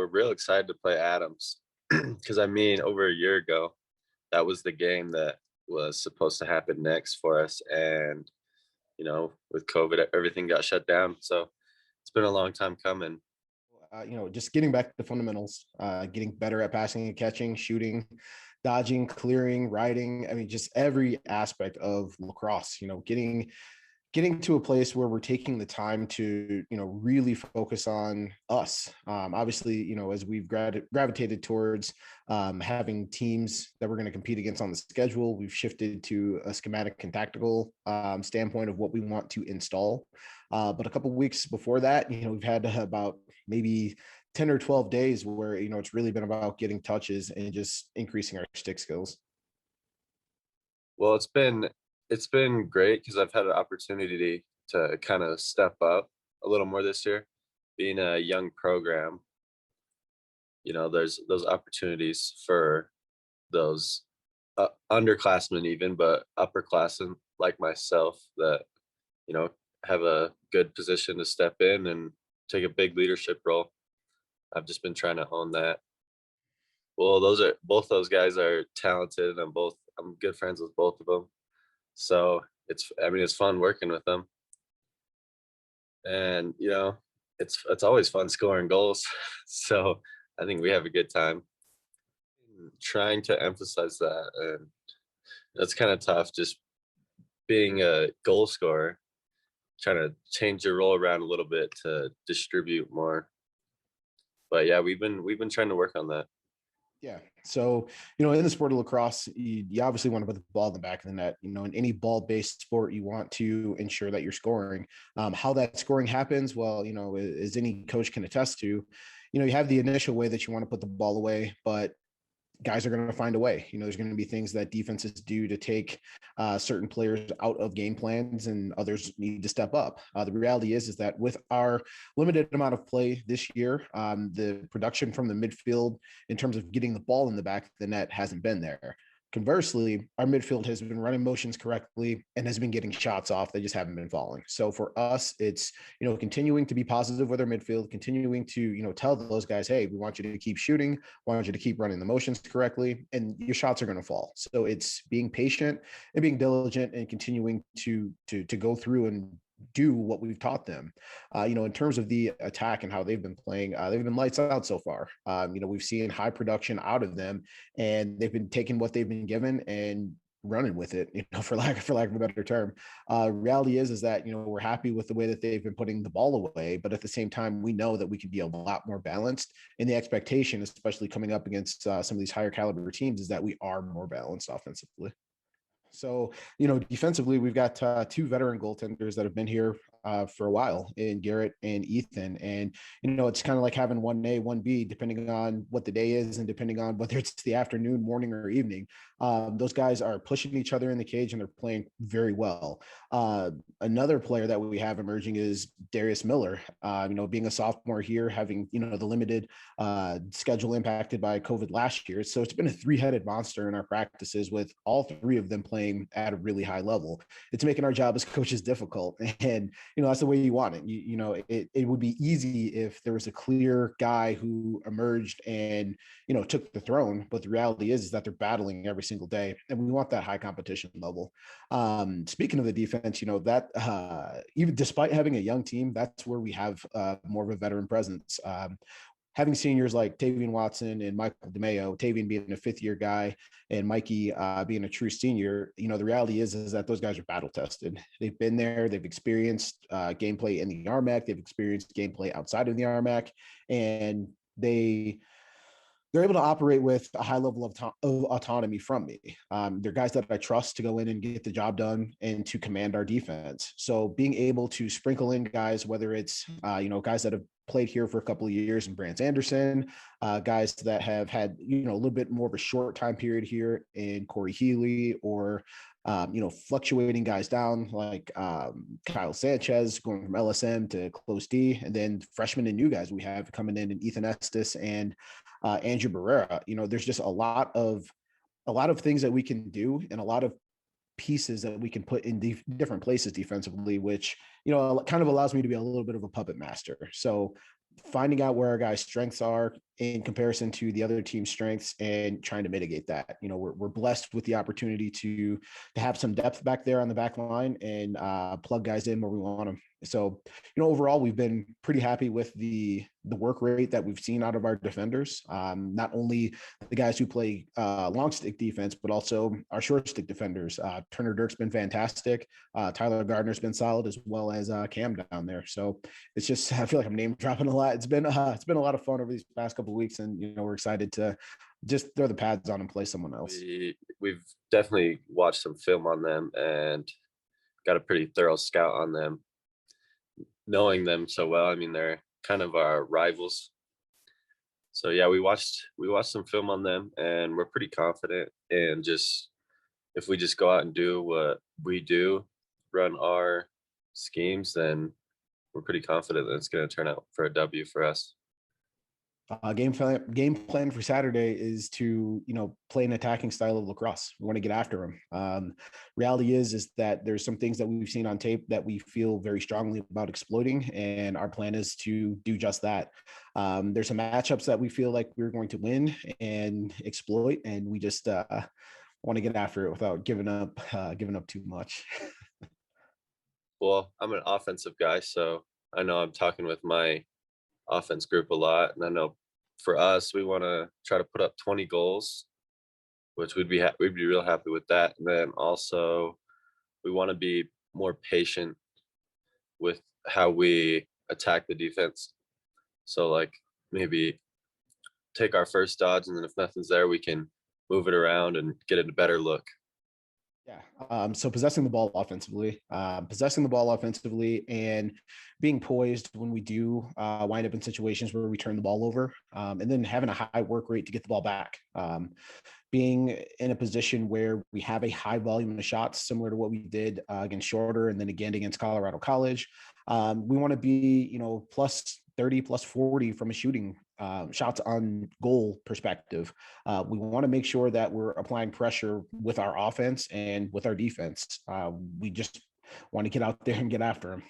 we're real excited to play Adams because I mean, over a year ago, that was the game that was supposed to happen next for us, and with COVID, everything got shut down. So it's been a long time coming. Just getting back to fundamentals, getting better at passing and catching, shooting, dodging, clearing, riding. I mean, just every aspect of lacrosse, getting to a place where we're taking the time to, really focus on us. Obviously, as we've gravitated towards having teams that we're going to compete against on the schedule, we've shifted to a schematic and tactical standpoint of what we want to install. But a couple of weeks before that, we've had about maybe 10 or 12 days where, it's really been about getting touches and just increasing our stick skills. Well, it's been great because I've had an opportunity to kind of step up a little more this year. Being a young program, there's those opportunities for those underclassmen even, but upperclassmen like myself that, you know, have a good position to step in and take a big leadership role. I've just been trying to own that. Well, both those guys are talented. I'm good friends with both of them. So it's fun working with them. And, it's always fun scoring goals. So I think we have a good time trying to emphasize that. And that's kind of tough just being a goal scorer, trying to change your role around a little bit to distribute more. But yeah, we've been trying to work on that. Yeah. So, in the sport of lacrosse, you obviously want to put the ball in the back of the net. In any ball-based sport, you want to ensure that you're scoring. How that scoring happens, well, as any coach can attest to, you have the initial way that you want to put the ball away, but guys are going to find a way. There's going to be things that defenses do to take certain players out of game plans, and others need to step up. The reality is that with our limited amount of play this year, the production from the midfield in terms of getting the ball in the back of the net hasn't been there. Conversely, our midfield has been running motions correctly and has been getting shots off. They just haven't been falling. So for us, it's, continuing to be positive with our midfield, continuing to, tell those guys, hey, we want you to keep shooting, want you to keep running the motions correctly, and your shots are going to fall. So it's being patient and being diligent and continuing to go through and do what we've taught them. In terms of the attack and how they've been playing, they've been lights out so far. We've seen high production out of them, and they've been taking what they've been given and running with it, for lack of a better term. Reality is that, we're happy with the way that they've been putting the ball away, but at the same time, we know that we can be a lot more balanced. And the expectation, especially coming up against some of these higher caliber teams, is that we are more balanced offensively. So, defensively, we've got two veteran goaltenders that have been here for a while, in Garrett and Ethan. And, it's kind of like having 1A, 1B, depending on what the day is and depending on whether it's the afternoon, morning, or evening. Those guys are pushing each other in the cage and they're playing very well. Another player that we have emerging is Darius Miller. Being a sophomore here, having, the limited schedule impacted by COVID last year. So it's been a three-headed monster in our practices, with all three of them playing at a really high level. It's making our job as coaches difficult. And, that's the way you want it. It would be easy if there was a clear guy who emerged and, took the throne. But the reality is that they're battling every single day. And we want that high competition level. Speaking of the defense, that even despite having a young team, that's where we have more of a veteran presence. Having seniors like Tavian Watson and Michael DeMeo, Tavian being a fifth-year guy and Mikey being a true senior, the reality is that those guys are battle-tested. They've been there. They've experienced gameplay in the RMAC. They've experienced gameplay outside of the RMAC. And they're able to operate with a high level of autonomy from me. They're guys that I trust to go in and get the job done and to command our defense. So being able to sprinkle in guys, whether it's, guys that have played here for a couple of years in Brant Anderson, guys that have had, a little bit more of a short time period here in Corey Healy, or, fluctuating guys down like Kyle Sanchez going from LSM to close D, and then freshmen and new guys we have coming in Ethan Estes and Andrew Barrera. There's just a lot of things that we can do, and a lot of pieces that we can put in different places defensively, which, kind of allows me to be a little bit of a puppet master. So finding out where our guys' strengths are, in comparison to the other team's strengths and trying to mitigate that. We're blessed with the opportunity to have some depth back there on the back line and plug guys in where we want them. So, overall, we've been pretty happy with the work rate that we've seen out of our defenders. Not only the guys who play long stick defense, but also our short stick defenders. Turner Dirk's been fantastic. Tyler Gardner's been solid, as well as Cam down there. So it's just, I feel like I'm name dropping a lot. It's been a lot of fun over these past couple of weeks, and we're excited to just throw the pads on and play someone else. We've definitely watched some film on them and got a pretty thorough scout on them, knowing them so well. I mean, they're kind of our rivals. So yeah, we watched some film on them, and we're pretty confident. And just if we just go out and do what we do, run our schemes, then we're pretty confident that it's going to turn out for a W for us. Game plan for Saturday is to play an attacking style of lacrosse. We want to get after them. Reality is that there's some things that we've seen on tape that we feel very strongly about exploiting, and our plan is to do just that. There's some matchups that we feel like we're going to win and exploit, and we just want to get after it without giving up too much. Well, I'm an offensive guy, so I know I'm talking with my offense group a lot, and I know for us, we want to try to put up 20 goals, which we'd be real happy with that. And then also, we want to be more patient with how we attack the defense. So, like, maybe take our first dodge, and then if nothing's there, we can move it around and get a better look. Yeah. So possessing the ball offensively, and being poised when we do wind up in situations where we turn the ball over, and then having a high work rate to get the ball back. Being in a position where we have a high volume of shots, similar to what we did against Shorter and then again against Colorado College. We want to be, plus 30, plus 40 from a shooting shots on goal perspective. We want to make sure that we're applying pressure with our offense and with our defense. We just want to get out there and get after them.